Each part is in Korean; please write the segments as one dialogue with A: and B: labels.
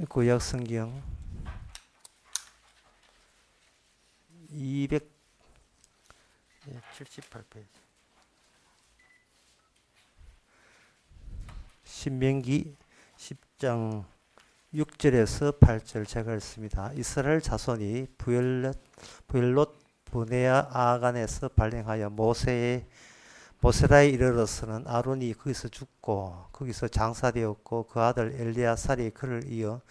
A: 구약 성경 278페이지 신명기 10장 6절에서 8절 제가 읽습니다. 이스라엘 자손이 부엘롯 브네아 아간에서 발령하여 모세라에 이르러서는 아론이 거기서 죽고 거기서 장사되었고 그 아들 엘리야살이 그를 이어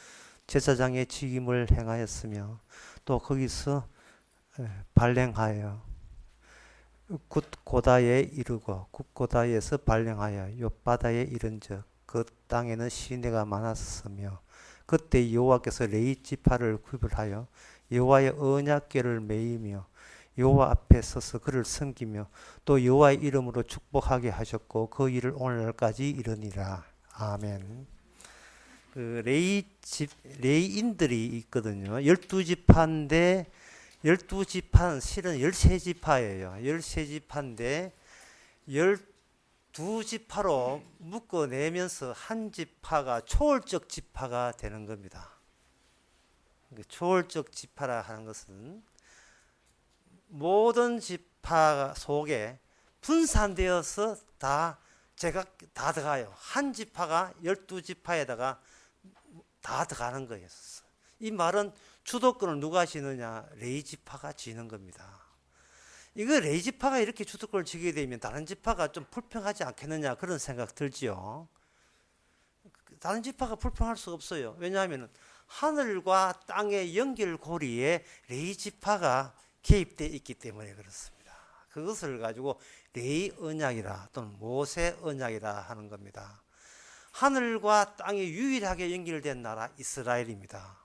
A: 제사장의 직임을 행하였으며 또 거기서 발령하여 굿고다에 이르고 굿고다에서 발령하여 욥바다에 이른즉 그 땅에는 시내가 많았으며 그때 여호와께서 레위 지파를 구별하여 여호와의 언약궤를 메이며 여호와 앞에 서서 그를 섬기며 또 여호와의 이름으로 축복하게 하셨고 그 일을 오늘날까지 이르니라. 아멘. 그 레이인들이 있거든요. 12지파인데 12지파는 실은 13지파예요. 13지파인데 12지파로 묶어내면서 한 지파가 초월적 지파가 되는 겁니다. 초월적 지파라 하는 것은 모든 지파 속에 분산되어서 다 들어가요. 한 지파가 12지파에다가 다 들어가는 거예요. 이 말은 주도권을 누가 지느냐? 레위 지파가 지는 겁니다. 이거 레위 지파가 이렇게 주도권을 지게 되면 다른 지파가 좀 불평하지 않겠느냐 그런 생각 들지요. 다른 지파가 불평할 수 없어요. 왜냐하면 하늘과 땅의 연결고리에 레위 지파가 개입되어 있기 때문에 그렇습니다. 그것을 가지고 레위 언약이라 또는 모세 언약이라 하는 겁니다. 하늘과 땅이 유일하게 연결된 나라 이스라엘입니다.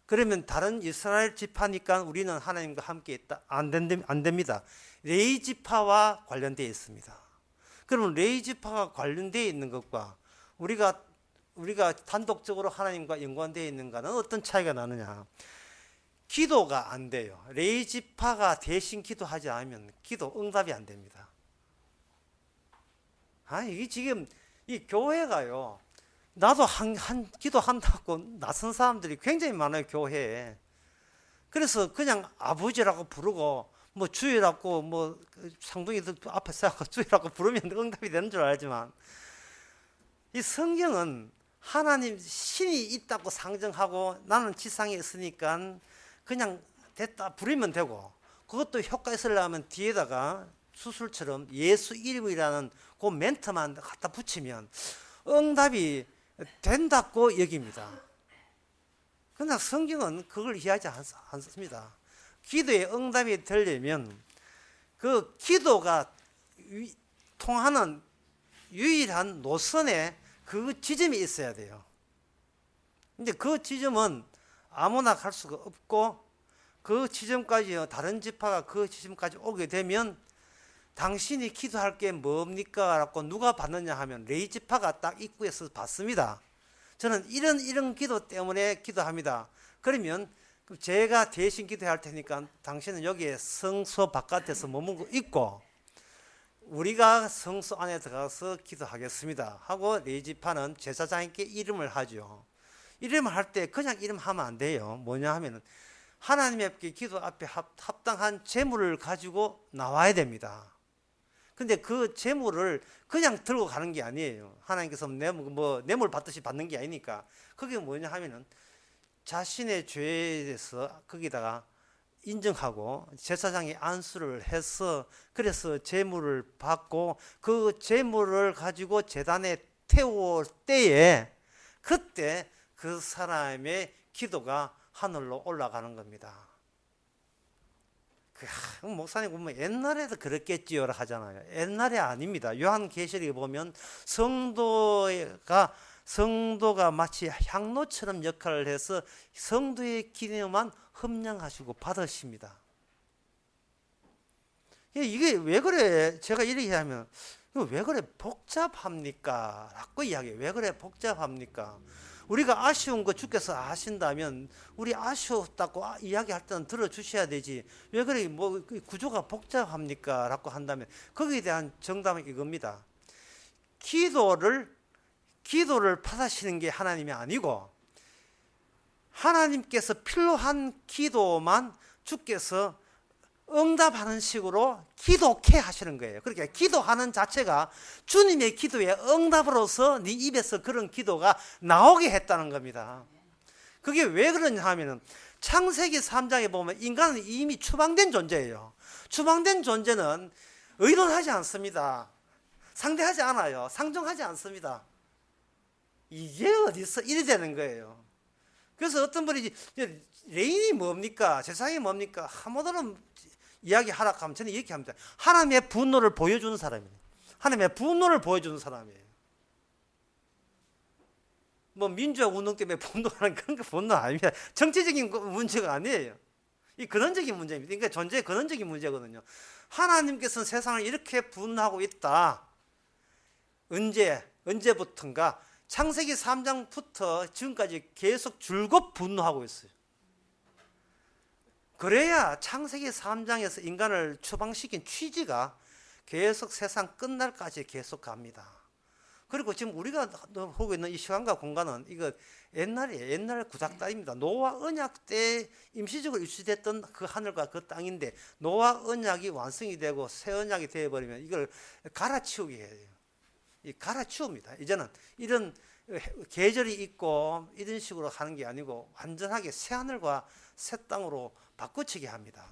A: 그러면 다른 이스라엘 지파니까 우리는 하나님과 함께 있다 안 됩니다. 레위 지파와 관련되어 있습니다. 그러면 레위 지파가 관련되어 있는 것과 우리가 단독적으로 하나님과 연관되어 있는가는 어떤 차이가 나느냐? 기도가 안 돼요. 레위 지파가 대신 기도하지 않으면 기도 응답이 안 됩니다. 이게 지금 이 교회가요. 나도 한 기도한다고 나선 사람들이 굉장히 많아요, 교회에. 그래서 그냥 아버지라고 부르고 뭐 주의라고 뭐 상둥이들 앞에 서고 주의라고 부르면 응답이 되는 줄 알지만 이 성경은 하나님 신이 있다고 상정하고 나는 지상에 있으니까 그냥 됐다 부르면 되고 그것도 효과 있으려면 뒤에다가 수술처럼 예수 이름이라는 그 멘트만 갖다 붙이면 응답이 된다고 여깁니다. 그러나 성경은 그걸 이해하지 않습니다. 기도의 응답이 되려면 그 기도가 통하는 유일한 노선에 그 지점이 있어야 돼요. 근데 그 지점은 아무나 갈 수가 없고 그 지점까지 다른 지파가 그 지점까지 오게 되면 당신이 기도할 게 뭡니까? 라고 누가 받느냐 하면 레위 지파가 딱 입구에서 받습니다. 저는 이런 기도 때문에 기도합니다. 그러면 제가 대신 기도할 테니까 당신은 여기에 성소 바깥에서 머물고 있고 우리가 성소 안에 들어가서 기도하겠습니다 하고 레위 지파는 제사장에게 이름을 하죠. 이름을 할 때 그냥 이름하면 안 돼요. 뭐냐 하면 하나님 앞에 기도 앞에 합당한 제물을 가지고 나와야 됩니다. 근데 그 제물을 그냥 들고 가는 게 아니에요. 하나님께서 뇌물 받듯이 받는 게 아니니까 그게 뭐냐 하면은 자신의 죄에 대해서 거기다가 인정하고 제사장이 안수를 해서 그래서 제물을 받고 그 제물을 가지고 제단에 태울 때에 그때 그 사람의 기도가 하늘로 올라가는 겁니다. 목사님 보면 옛날에도 그랬겠지요 하잖아요. 옛날에 아닙니다. 요한계시록에 보면 성도가 마치 향로처럼 역할을 해서 성도의 기도만 흠량하시고 받으십니다. 이게 왜 그래? 제가 이렇게 하면 왜 그래 복잡합니까? 라고 이야기해요. 왜 그래 복잡합니까? 우리가 아쉬운 거 주께서 아신다면 우리 아쉬웠다고 이야기할 때는 들어주셔야 되지. 왜 그래 뭐 구조가 복잡합니까? 라고 한다면 거기에 대한 정답은 이겁니다. 기도를 받아시는 게 하나님이 아니고 하나님께서 필요한 기도만 주께서 응답하는 식으로 기도케 하시는 거예요. 그러니까 기도하는 자체가 주님의 기도의 응답으로서 네 입에서 그런 기도가 나오게 했다는 겁니다. 그게 왜 그러냐 하면은 창세기 3장에 보면 인간은 이미 추방된 존재예요. 추방된 존재는 의논하지 않습니다. 상대하지 않아요. 상정하지 않습니다. 이게 어디서 일이 되는 거예요. 그래서 어떤 분이 레인이 뭡니까? 세상이 뭡니까? 하모드는 이야기 하락하면 저는 이렇게 합니다. 하나님의 분노를 보여주는 사람이에요. 하나님의 분노를 보여주는 사람이에요. 뭐 민주화 운동 때문에 분노하는 그런 거 분노 아닙니다. 정치적인 문제가 아니에요. 이 근원적인 문제입니다. 그러니까 존재의 근원적인 문제거든요. 하나님께서는 세상을 이렇게 분노하고 있다. 언제부턴가 창세기 3장부터 지금까지 계속 줄곧 분노하고 있어요. 그래야 창세기 3장에서 인간을 추방시킨 취지가 계속 세상 끝날까지 계속 갑니다. 그리고 지금 우리가 보고 있는 이 시간과 공간은 이거 옛날이에요. 옛날 구작다입니다. 노아 언약 때 임시적으로 유치됐던 그 하늘과 그 땅인데 노아 언약이 완성이 되고 새 언약이 되어버리면 이걸 갈아치우게 해야 돼요. 이 갈아치웁니다. 이제는 이런 계절이 있고 이런 식으로 하는 게 아니고 완전하게 새 하늘과 새 땅으로 바꾸치게 합니다.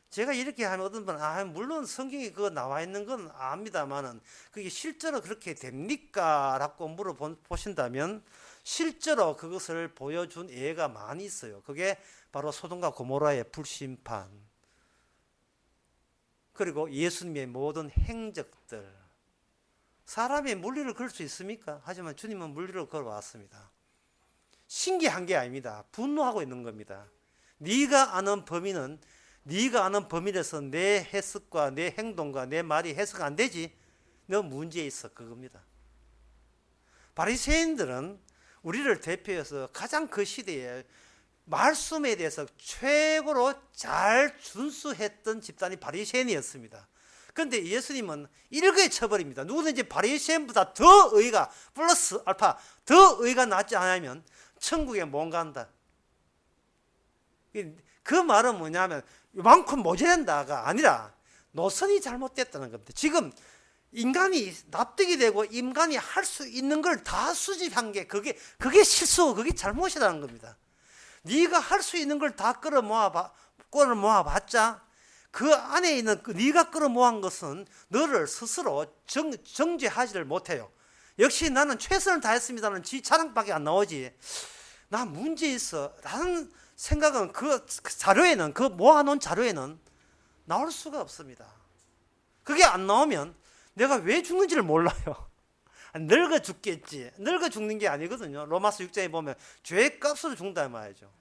A: 제가 이렇게 하면 어떤 분은 물론 성경에 그거 나와 있는 건 압니다만은 그게 실제로 그렇게 됩니까? 라고 물어보신다면 실제로 그것을 보여준 예가 많이 있어요. 그게 바로 소돔과 고모라의 불심판 그리고 예수님의 모든 행적들. 사람이 물리를 걸 수 있습니까? 하지만 주님은 물리를 걸어왔습니다. 신기한 게 아닙니다. 분노하고 있는 겁니다. 네가 아는 범위는 네가 아는 범위에서 내 해석과 내 행동과 내 말이 해석 안 되지? 너 문제 있어. 그겁니다. 바리새인들은 우리를 대표해서 가장 그 시대에 말씀에 대해서 최고로 잘 준수했던 집단이 바리새인이었습니다. 그런데 예수님은 일거에 쳐버립니다. 누구든지 바리새인보다 더 의가 플러스 알파 더 의가 낫지 않으면 천국에 못 간다. 그 말은 뭐냐면 이만큼 모자란다가 아니라 노선이 잘못됐다는 겁니다. 지금 인간이 납득이 되고 인간이 할 수 있는 걸 다 수집한 게 그게 실수고 그게 잘못이라는 겁니다. 네가 할 수 있는 걸 다 끌어모아 봤자 그 안에 있는 네가 끌어모은 것은 너를 스스로 정죄하지를 못해요. 역시 나는 최선을 다했습니다는 지 자랑밖에 안 나오지. 나 문제 있어 라는 생각은 그 자료에는 그 모아놓은 자료에는 나올 수가 없습니다. 그게 안 나오면 내가 왜 죽는지를 몰라요. 늙어 죽겠지. 늙어 죽는 게 아니거든요. 로마서 6장에 보면 죄값으로 죽는다 말이죠.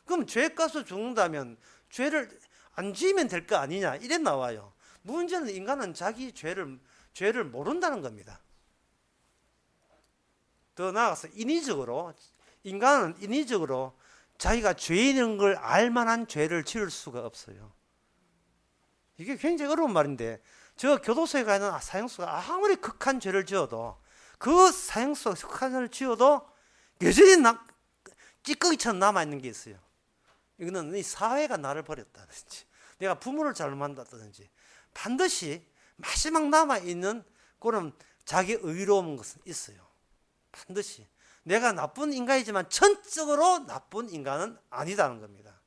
A: 그럼 죄값으로 죽는다면 죄를 안 지으면 될 거 아니냐 이래 나와요. 문제는 인간은 자기 죄를 모른다는 겁니다. 더 나아가서 인간은 인위적으로 자기가 죄인인 걸 알만한 죄를 지을 수가 없어요. 이게 굉장히 어려운 말인데 저 교도소에 가 있는 사형수가 아무리 극한 죄를 지어도 그 사형수가 극한 죄를 지어도 여전히 찌꺼기처럼 남아있는 게 있어요. 이거는 이 사회가 나를 버렸다든지 내가 부모를 잘못 만났다든지 반드시 마지막 남아있는 그런 자기 의로운 것은 있어요. 반드시. 내가 나쁜 인간이지만 전적으로 나쁜 인간은 아니다는 겁니다.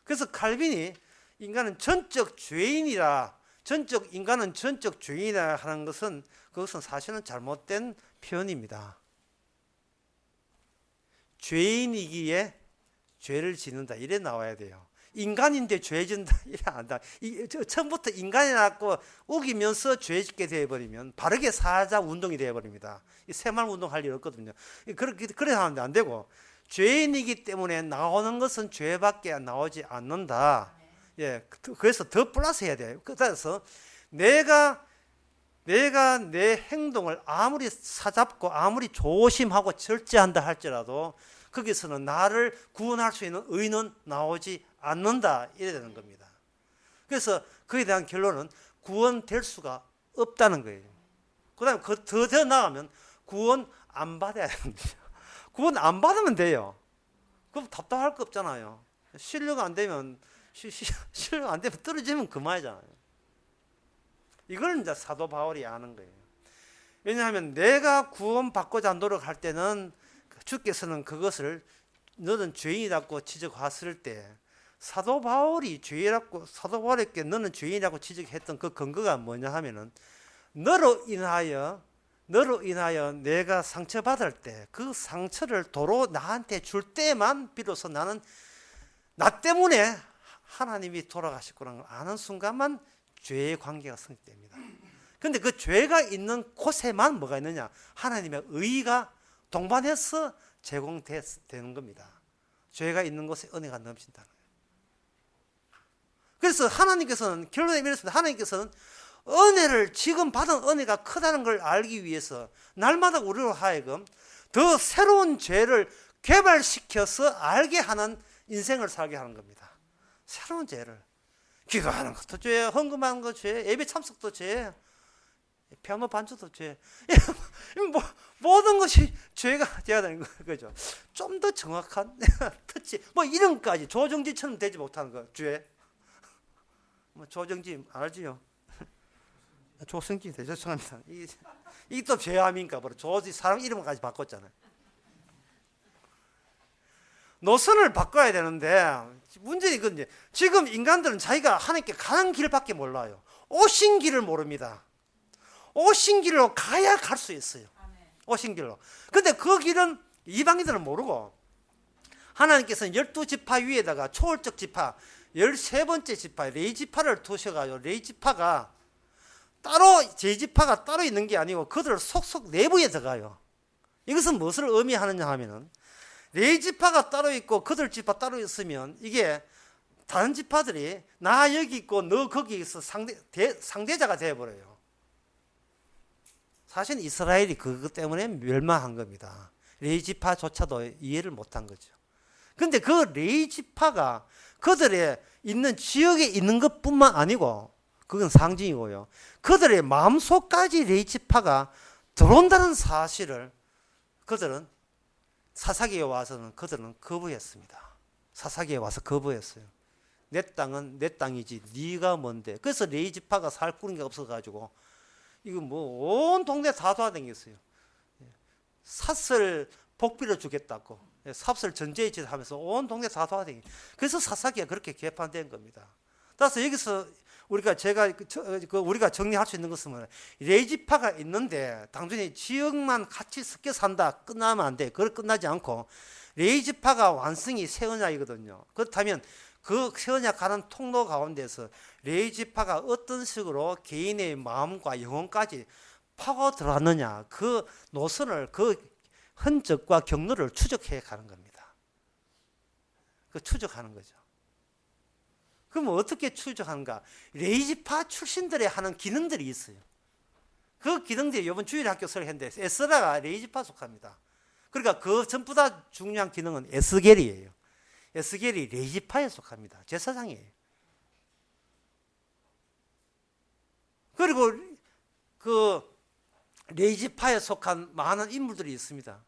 A: 그래서 칼빈이 인간은 전적 죄인이라 인간은 전적 죄인이라 하는 것은 그것은 사실은 잘못된 표현입니다. 죄인이기에 죄를 짓는다 이래 나와야 돼요. 인간인데 죄 짓는다 이래 안다. 처음부터 인간이라고 우기면서 죄 짓게 되어버리면 바르게 사자 운동이 되어버립니다. 새말 운동할 일 없거든요. 그래 하는데 안 되고 죄인이기 때문에 나오는 것은 죄밖에 나오지 않는다. 예, 그래서 더 플러스 해야 돼요. 그래서 내가 내 행동을 아무리 사잡고 아무리 조심하고 절제한다 할지라도 거기서는 나를 구원할 수 있는 의는 나오지 않는다 이래야 되는 겁니다. 그래서 그에 대한 결론은 구원될 수가 없다는 거예요. 그 다음에 더 나가면 구원 안 받아야 됩니다. 구원 안 받으면 돼요. 그럼 답답할 거 없잖아요. 신뢰가 안 되면 신뢰가 안 되면 떨어지면 그만이잖아요. 이걸 이제 사도 바울이 아는 거예요. 왜냐하면 내가 구원받고자 노력할 때는 주께서는 그것을 너는 죄인이라고 지적하실 때 사도 바울이 죄인이라고 사도 바울에게 너는 죄인이라고 지적했던 그 근거가 뭐냐 하면은 너로 인하여 내가 상처받을 때 그 상처를 도로 나한테 줄 때만 비로소 나는 나 때문에 하나님이 돌아가셨구나 걸 아는 순간만 죄의 관계가 성립됩니다. 그런데 그 죄가 있는 곳에만 뭐가 있느냐? 하나님의 의가 동반해서 제공되는 겁니다. 죄가 있는 곳에 은혜가 넘친다는 거예요. 그래서 하나님께서는 결론에 이르렀습니다. 하나님께서는 은혜를 지금 받은 은혜가 크다는 걸 알기 위해서 날마다 우리로 하여금 더 새로운 죄를 개발시켜서 알게 하는 인생을 살게 하는 겁니다. 새로운 죄를. 기도하는 것도 죄, 헌금하는 것도 죄, 예배 참석도 죄, 피아노 반주도 죄. 모든 것이 죄가 되어야 되는 거죠. 좀 더 정확한 터치, 이름까지 조정지처럼 되지 못하는 거, 죄. 조정지 알지요? 조성지 죄송합니다. 이게 또 죄함인가 보다. 조지 사람 이름까지 바꿨잖아요. 노선을 바꿔야 되는데 문제는 이건데 지금 인간들은 자기가 하나님께 가는 길밖에 몰라요. 오신 길을 모릅니다. 오신 길로 가야 갈 수 있어요. 오신 길로. 근데 그 길은 이방인들은 모르고 하나님께서는 12지파 위에다가 초월적 지파 13번째 지파 레이지파를 두셔가지고 레이지파가 따로 제지파가 따로 있는 게 아니고 그들 속속 내부에 들어가요. 이것은 무엇을 의미하느냐 하면은 레이지파가 따로 있고 그들 지파 따로 있으면 이게 다른 지파들이 나 여기 있고 너 거기 있어 상대자가 되어버려요. 사실 이스라엘이 그것 때문에 멸망한 겁니다. 레이지파조차도 이해를 못한 거죠. 그런데 그 레이지파가 그들의 있는 지역에 있는 것뿐만 아니고 그건 상징이고요. 그들의 마음속까지 레이지파가 들어온다는 사실을 그들은 사사기에 와서는 그들은 거부했습니다. 사사기에 와서 거부했어요. 내 땅은 내 땅이지 네가 뭔데. 그래서 레이지파가 살 꾸는 게 없어가지고 이거 온 동네 다 돌아다녔어요. 삿을 복비로 주겠다고 삽을 전제에 하면서 온 동네 다 돌아다니. 그래서 사사기가 그렇게 개판된 겁니다. 따라서 여기서 우리가 정리할 수 있는 것은 레이지파가 있는데 단순히 지역만 같이 섞여 산다 끝나면 안 돼. 그걸 끝나지 않고 레이지파가 완성이 새 언약이거든요. 그렇다면 그 새 언약 가는 통로 가운데서 레이지파가 어떤 식으로 개인의 마음과 영혼까지 파고 들어왔느냐 그 노선을 그 흔적과 경로를 추적해 가는 겁니다. 그 추적하는 거죠. 그럼 어떻게 추적하는가? 레이지파 출신들이 하는 기능들이 있어요. 그 기능들이 이번 주일에 학교 설했는데 에스라가 레이지파 속합니다. 그러니까 그 전부 다 중요한 기능은 에스겔이에요. 에스겔이 레이지파에 속합니다. 제사장이에요. 그리고 그 레이지파에 속한 많은 인물들이 있습니다.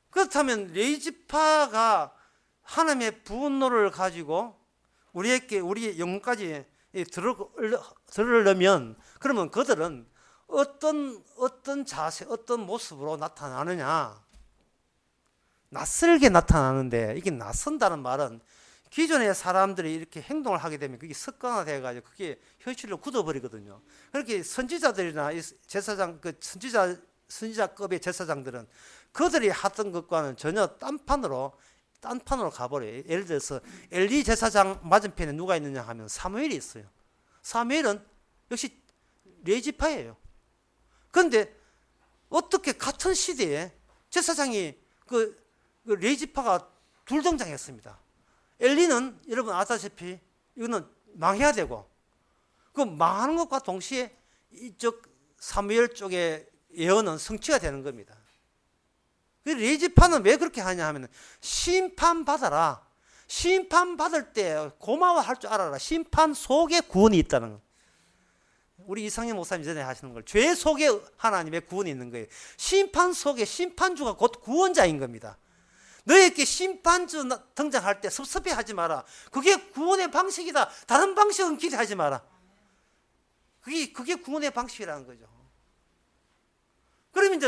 A: 그렇다면 레이지파가 하나님의 분노를 가지고 우리의 영혼까지 들으려면 그러면 그들은 어떤 자세, 어떤 모습으로 나타나느냐? 낯설게 나타나는데 이게 낯선다는 말은 기존의 사람들이 이렇게 행동을 하게 되면 그게 습관화되어 가지고 그게 현실로 굳어버리거든요. 그렇게 선지자들이나 제사장 선지자급의 제사장들은 그들이 하던 것과는 전혀 딴판으로 가버려요. 예를 들어서 엘리 제사장 맞은편에 누가 있느냐 하면 사무엘이 있어요. 사무엘은 역시 레이지파예요. 그런데 어떻게 같은 시대에 제사장이 그 레이지파가 둘 등장했습니다. 엘리는 여러분 아다시피 이거는 망해야 되고 그 망하는 것과 동시에 이쪽 사무엘 쪽의 예언은 성취가 되는 겁니다. 레이지파는 왜 그렇게 하냐 하면 심판받아라. 심판받을 때 고마워할 줄 알아라. 심판 속에 구원이 있다는 거. 우리 이상현 목사님 전에 하시는 걸 죄 속에 하나님의 구원이 있는 거예요. 심판 속에 심판주가 곧 구원자인 겁니다. 너에게 심판주 등장할 때 섭섭해하지 마라. 그게 구원의 방식이다. 다른 방식은 기대하지 마라. 그게 구원의 방식이라는 거죠. 그러면 이제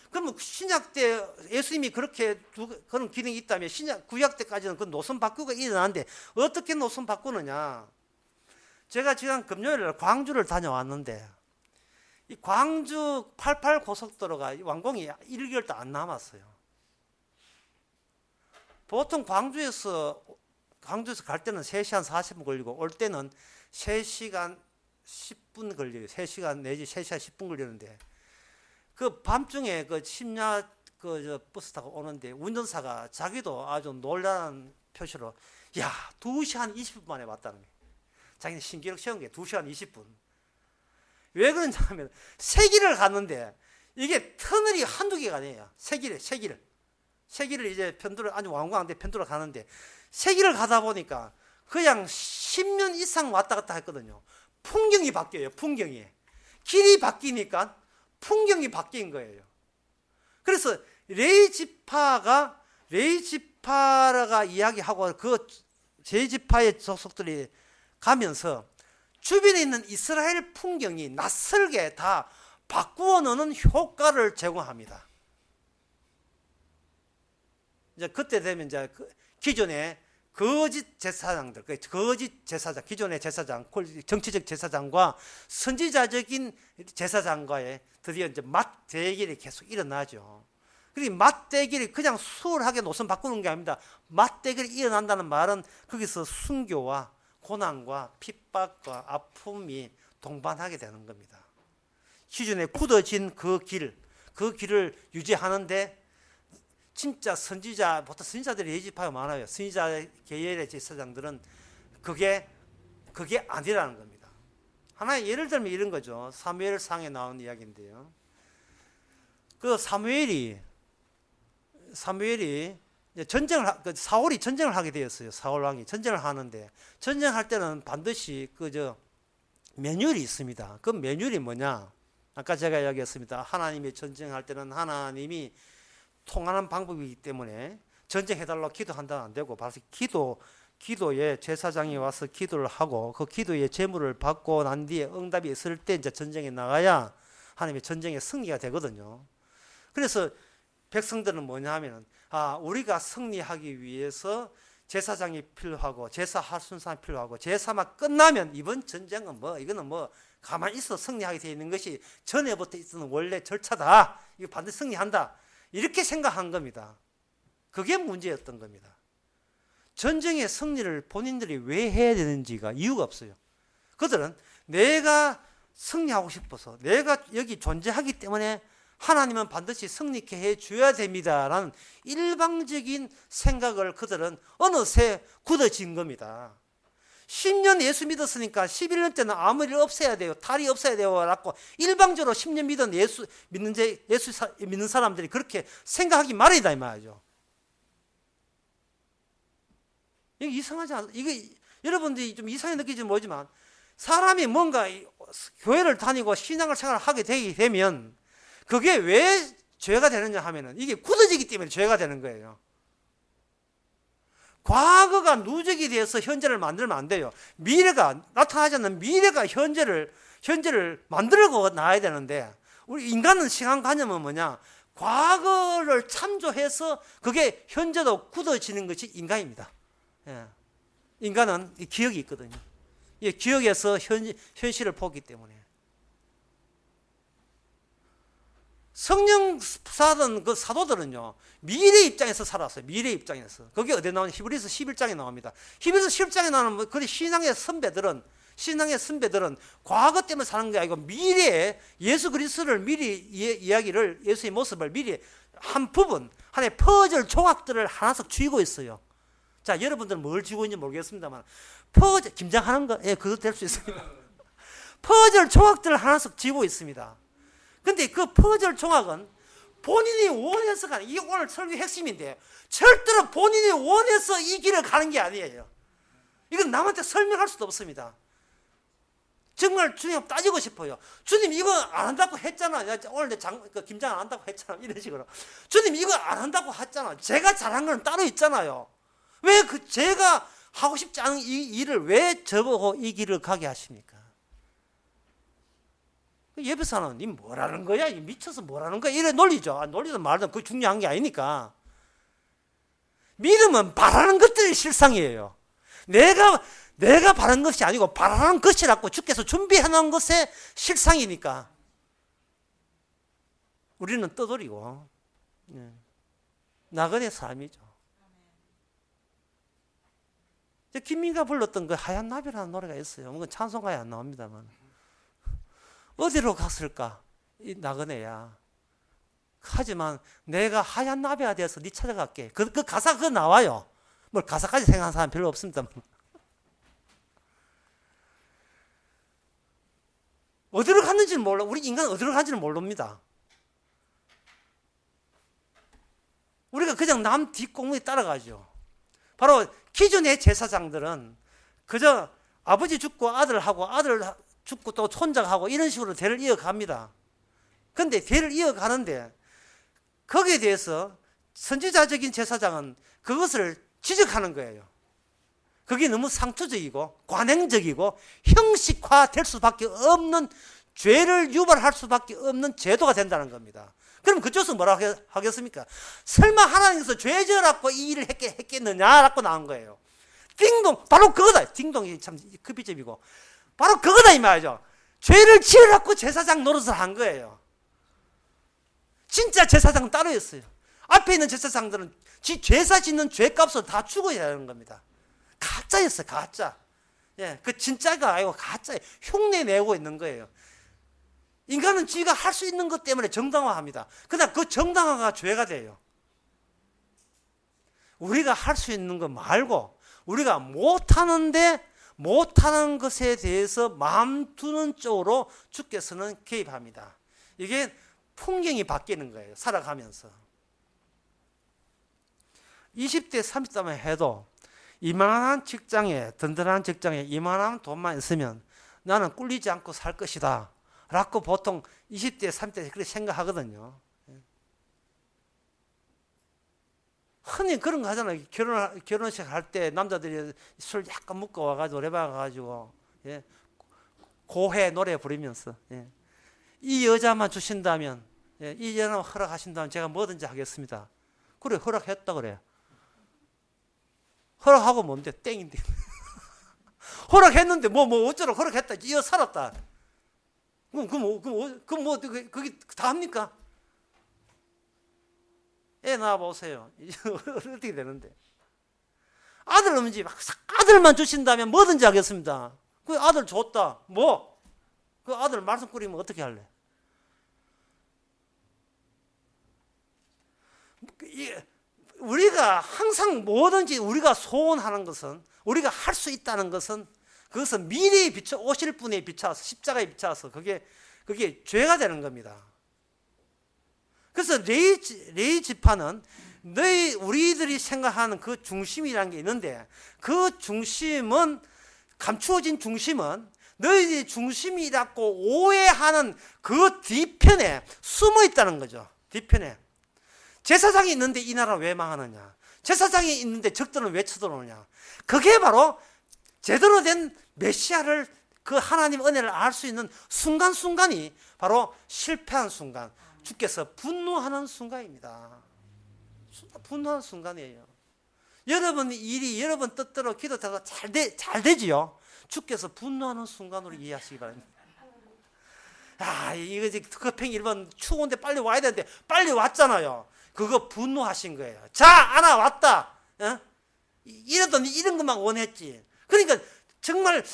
A: 그러면 신약 때 예수님이 그렇게 그런 기능이 있다면 구약 때까지는 그 노선 바꾸가 일어나는데 어떻게 노선 바꾸느냐? 제가 지난 금요일에 광주를 다녀왔는데 이 광주 88 고속도로가 완공이 1개월도 안 남았어요. 보통 광주에서 갈 때는 3시간 40분 걸리고 올 때는 3시간 10분 걸려요. 3시간 내지 3시간 10분 걸리는데 그 밤중에 그 심야 저 버스 타고 오는데 운전사가 자기도 아주 놀라는 표시로 2시간 20분 만에 왔다는 거예요. 자기는 신기록 세운 게 2시간 20분. 왜 그러냐면 세 길을 갔는데 이게 터널이 한두 개가 아니에요. 세 길을 이제 편도로 아주 완공한데 편도로 가는데 세 길을 가다 보니까 그냥 10년 이상 왔다 갔다 했거든요. 풍경이 바뀌어요. 길이 바뀌니까 풍경이 바뀐 거예요. 그래서 레이지파가 이야기하고 그 제지파의 족속들이 가면서 주변에 있는 이스라엘 풍경이 낯설게 다 바꾸어 놓는 효과를 제공합니다. 이제 그때 되면 이제 기존의 거짓 제사장들, 기존의 제사장, 정치적 제사장과 선지자적인 제사장과의 드디어 이제 맞대결이 계속 일어나죠. 그리고 맞대결이 그냥 수월하게 노선 바꾸는 게 아닙니다. 맞대결이 일어난다는 말은 거기서 순교와 고난과 핍박과 아픔이 동반하게 되는 겁니다. 기존에 굳어진 그 길을 유지하는데 진짜 보통 선지자들이 예지파가 많아요. 선지자 계열의 제사장들은 그게 아니라는 겁니다. 하나의 예를 들면 이런 거죠. 사무엘상에 나온 이야기인데요. 그 사무엘이 사울이 전쟁을 하게 되었어요. 사울 왕이 전쟁을 하는데 전쟁할 때는 반드시 매뉴얼이 있습니다. 그 매뉴얼이 뭐냐? 아까 제가 이야기했습니다. 하나님이 전쟁할 때는 하나님이 통하는 방법이기 때문에 전쟁해달라고 기도한다면 안 되고 바로 기도에 제사장이 와서 기도를 하고 그 기도의 제물을 받고 난 뒤에 응답이 있을 때 이제 전쟁에 나가야 하나님의 전쟁의 승리가 되거든요. 그래서 백성들은 뭐냐 하면은 우리가 승리하기 위해서 제사장이 필요하고 제사할 순사가 필요하고 제사만 끝나면 이번 전쟁은 이거는 가만히 있어 승리하게 되어 있는 것이 전에부터 있었던 원래 절차다. 이거 반드시 승리한다. 이렇게 생각한 겁니다. 그게 문제였던 겁니다. 전쟁의 승리를 본인들이 왜 해야 되는지가 이유가 없어요. 그들은 내가 승리하고 싶어서 내가 여기 존재하기 때문에 하나님은 반드시 승리케 해줘야 됩니다라는 일방적인 생각을 그들은 어느새 굳어진 겁니다. 10년 예수 믿었으니까 11년 때는 아무 일 없어야 돼요. 탈이 없어야 돼요. 라고 일방적으로 10년 믿은 예수 믿는 사람들이 그렇게 생각하기 마련이다 이 말이죠. 이게 이상하지 않아요? 이게 여러분들이 좀 이상하게 느끼지 모르지만 사람이 뭔가 교회를 다니고 신앙을 생활을 하게 되면 그게 왜 죄가 되느냐 하면은 이게 굳어지기 때문에 죄가 되는 거예요. 과거가 누적이 돼서 현재를 만들면 안 돼요. 미래가 나타나지 않는 미래가 현재를 만들고 나야 되는데 우리 인간은 시간관념은 뭐냐? 과거를 참조해서 그게 현재도 굳어지는 것이 인간입니다. 인간은 기억이 있거든요. 기억에서 현실을 보기 때문에. 성령 사던 그 사도들은요, 미래 입장에서 살았어요. 미래 입장에서. 그게 어디에 나오냐? 히브리서 11장에 나옵니다. 히브리서 11장에 나오는 그 신앙의 선배들은 과거 때문에 사는 게 아니고 미래에 예수 그리스도를 미리 이야기를, 예수의 모습을 미리 한 부분, 하나의 퍼즐 조각들을 하나씩 쥐고 있어요. 자, 여러분들은 뭘 쥐고 있는지 모르겠습니다만, 퍼즐, 김장하는 거, 그거 될 수 있습니다. 퍼즐 조각들을 하나씩 쥐고 있습니다. 근데 그 퍼즐 조각은 본인이 원해서가 아니에요. 이게 오늘 설교의 핵심인데, 절대로 본인이 원해서 이 길을 가는 게 아니에요. 이건 남한테 설명할 수도 없습니다. 정말 주님 따지고 싶어요. 주님 이거 안 한다고 했잖아. 오늘 김장 안 한다고 했잖아. 이런 식으로. 주님 이거 안 한다고 했잖아. 제가 잘한 건 따로 있잖아요. 왜 제가 하고 싶지 않은 이 일을 왜 저보고 이 길을 가게 하십니까? 예배사는 니 뭐라는 거야? 미쳐서 뭐라는 거야? 이래 논리죠. 논리든 말든 그게 중요한 게 아니니까. 믿음은 바라는 것들이 실상이에요. 내가 바라는 것이 아니고 바라는 것이라고 주께서 준비해 놓은 것의 실상이니까 우리는 떠돌이고 나그네 삶이죠. 김민가 불렀던 그 하얀 나비라는 노래가 있어요. 그건 찬송가에 안 나옵니다만 어디로 갔을까? 이 나그네야. 하지만 내가 하얀 나비가 되어서 네 찾아갈게. 그 가사 그거 나와요. 뭘 가사까지 생각하는 사람 별로 없습니다만. 어디로 갔는지는 몰라. 우리 인간은 어디로 갔는지는 모릅니다. 우리가 그냥 남 뒷공무에 따라가죠. 바로 기존의 제사장들은 그저 아버지 죽고 아들하고 아들 죽고 또 손자하고 이런 식으로 대를 이어갑니다. 그런데 대를 이어가는데 거기에 대해서 선지자적인 제사장은 그것을 지적하는 거예요. 그게 너무 상투적이고 관행적이고 형식화될 수밖에 없는 죄를 유발할 수밖에 없는 제도가 된다는 겁니다. 그럼 그쪽에서 뭐라고 하겠습니까? 설마 하나님께서 죄 지으라고 이 일을 했겠느냐라고 나온 거예요. 띵동, 바로 그거다. 띵동이 참 급비점이고 바로 그거다 이 말이죠. 죄를 지으라고 제사장 노릇을 한 거예요. 진짜 제사장은 따로였어요. 앞에 있는 제사장들은 제사 짓는 죄값을 다 죽어야 하는 겁니다. 가짜였어요, 가짜. 예, 그 진짜가 아니고 가짜예요. 흉내 내고 있는 거예요. 인간은 지가 할 수 있는 것 때문에 정당화합니다. 그러나 그 정당화가 죄가 돼요. 우리가 할 수 있는 거 말고 우리가 못하는 것에 대해서 마음 두는 쪽으로 주께서는 개입합니다. 이게 풍경이 바뀌는 거예요. 살아가면서. 20대, 30대만 해도 이만한 직장에, 든든한 직장에 이만한 돈만 있으면 나는 꿀리지 않고 살 것이다 라고 보통 20대, 30대 그렇게 생각하거든요. 흔히 그런 거 하잖아요. 결혼식 할 때 남자들이 술 약간 묶어 와가지고 노래방 가가지고 고해 노래 부르면서 이 여자만 주신다면, 이 여자만 허락하신다면 제가 뭐든지 하겠습니다. 그래, 허락했다 그래. 허락하고 뭔데? 땡인데. 허락했는데 뭐 어쩌라고 허락했다. 이어 살았다. 그게 다 합니까? 애 낳아보세요. 어떻게 되는데? 아들 없는지 아들만 주신다면 뭐든지 하겠습니다. 그 아들 줬다. 뭐? 그 아들 말씀 꾸리면 어떻게 할래? 우리가 항상 뭐든지 우리가 소원하는 것은, 우리가 할 수 있다는 것은, 그것은 미래에 비춰 오실 분에 비춰서, 십자가에 비춰서 그게 죄가 되는 겁니다. 그래서 레위 지파는 우리들이 생각하는 그 중심이라는 게 있는데, 그 중심은, 감추어진 중심은 너희들이 중심이라고 오해하는 그 뒤편에 숨어 있다는 거죠. 뒤편에. 제사장이 있는데 이 나라는 왜 망하느냐? 제사장이 있는데 적들은 왜 쳐들어오느냐? 그게 바로 제대로 된 메시아를, 그 하나님 은혜를 알 수 있는 순간순간이 바로 실패한 순간, 주께서 분노하는 순간입니다. 분노하는 순간이에요. 여러분 일이 여러분 뜻대로 기도하다가 잘 되지요. 주께서 분노하는 순간으로 이해하시기 바랍니다. 이거 이제 급행 1번 추운데 빨리 와야 되는데 빨리 왔잖아요. 그거 분노하신 거예요. 자, 아나 왔다. 이러더니 이런 것만 원했지. 그러니까 정말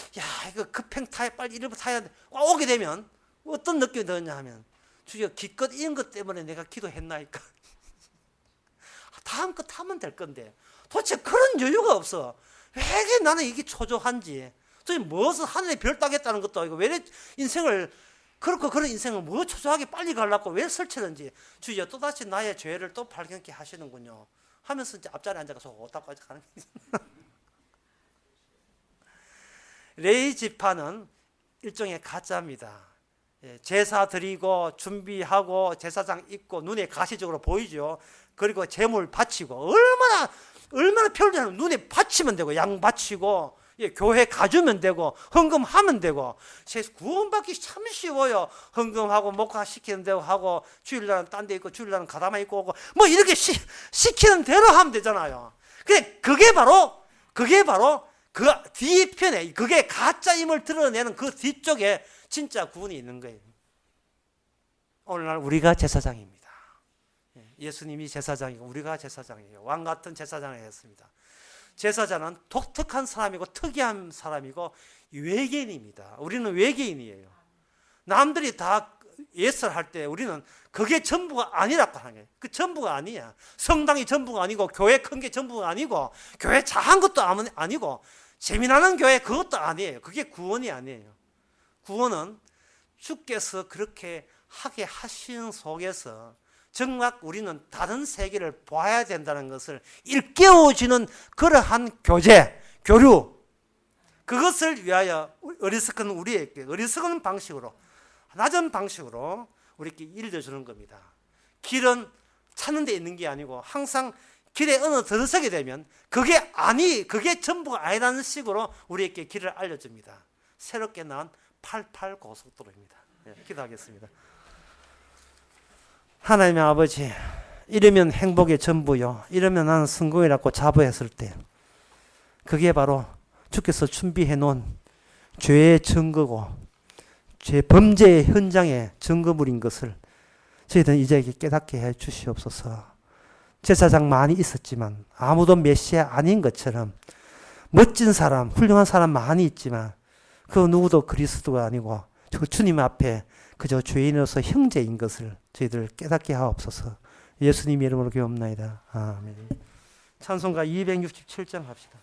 A: 이거 급행 빨리 이런 거 타야 돼. 오게 되면 어떤 느낌이 드냐 하면, 주여 기껏 이런 것 때문에 내가 기도했나이까. 다음 거 타면 될 건데 도대체 그런 여유가 없어. 왜 나는 이게 초조한지. 도대체 무엇을 하늘에 별 따겠다는 것도 아니고 왜 인생을 그렇고 그런 인생을 뭐 초조하게 빨리 가려고 왜 설치는지. 주여 또다시 나의 죄를 또 발견케 하시는군요 하면서 이제 앞자리에 앉아서 오다까지 가는 거예요. 레위 지파는 일종의 가짜입니다. 제사 드리고 준비하고 제사장 입고 눈에 가시적으로 보이죠. 그리고 제물 바치고 얼마나 편리하면 눈에 바치면 되고 양 바치고 교회 가주면 되고 헌금하면 되고 구원받기 참 쉬워요. 헌금하고 목화시키는 대로 하고 주일날은 딴 데 있고 주일날은 가다만 있고 오고 뭐 이렇게 시키는 대로 하면 되잖아요. 근데 그게 바로 그 뒤편에 그게 가짜임을 드러내는 그 뒤쪽에 진짜 구원이 있는 거예요. 오늘날 우리가 제사장입니다. 예수님이 제사장이고 우리가 제사장이에요. 왕 같은 제사장을 했습니다. 제사장은 독특한 사람이고 특이한 사람이고 외계인입니다. 우리는 외계인이에요. 남들이 다 예설할 때 우리는 그게 전부가 아니라고 하는 거예요. 그 전부가 아니야. 성당이 전부가 아니고 교회 큰 게 전부가 아니고 교회 작은 것도 아니고 재미나는 교회 그것도 아니에요. 그게 구원이 아니에요. 구원은 주께서 그렇게 하게 하신 속에서 정말 우리는 다른 세계를 봐야 된다는 것을 일깨워주는 그러한 교류, 그것을 위하여 어리석은 우리에게 어리석은 방식으로 낮은 방식으로 우리에게 일러주는 겁니다. 길은 찾는 데 있는 게 아니고 항상 길에 어느 들어서게 되면 그게 전부가 아니라는 식으로 우리에게 길을 알려줍니다. 새롭게 나온 88 고속도로입니다. 기도하겠습니다. 하나님의 아버지, 이러면 행복의 전부요, 이러면 나는 성공이라고 자부했을 때 그게 바로 주께서 준비해 놓은 죄의 증거고 죄 범죄의 현장의 증거물인 것을 저희들은 이제 깨닫게 해 주시옵소서. 제사장 많이 있었지만 아무도 메시아 아닌 것처럼 멋진 사람, 훌륭한 사람 많이 있지만 그 누구도 그리스도가 아니고 주님 앞에 그저 죄인으로서 형제인 것을 저희들 깨닫게 하옵소서. 예수님 이름으로 기도합나이다. 아멘. 찬송가 267장 합시다.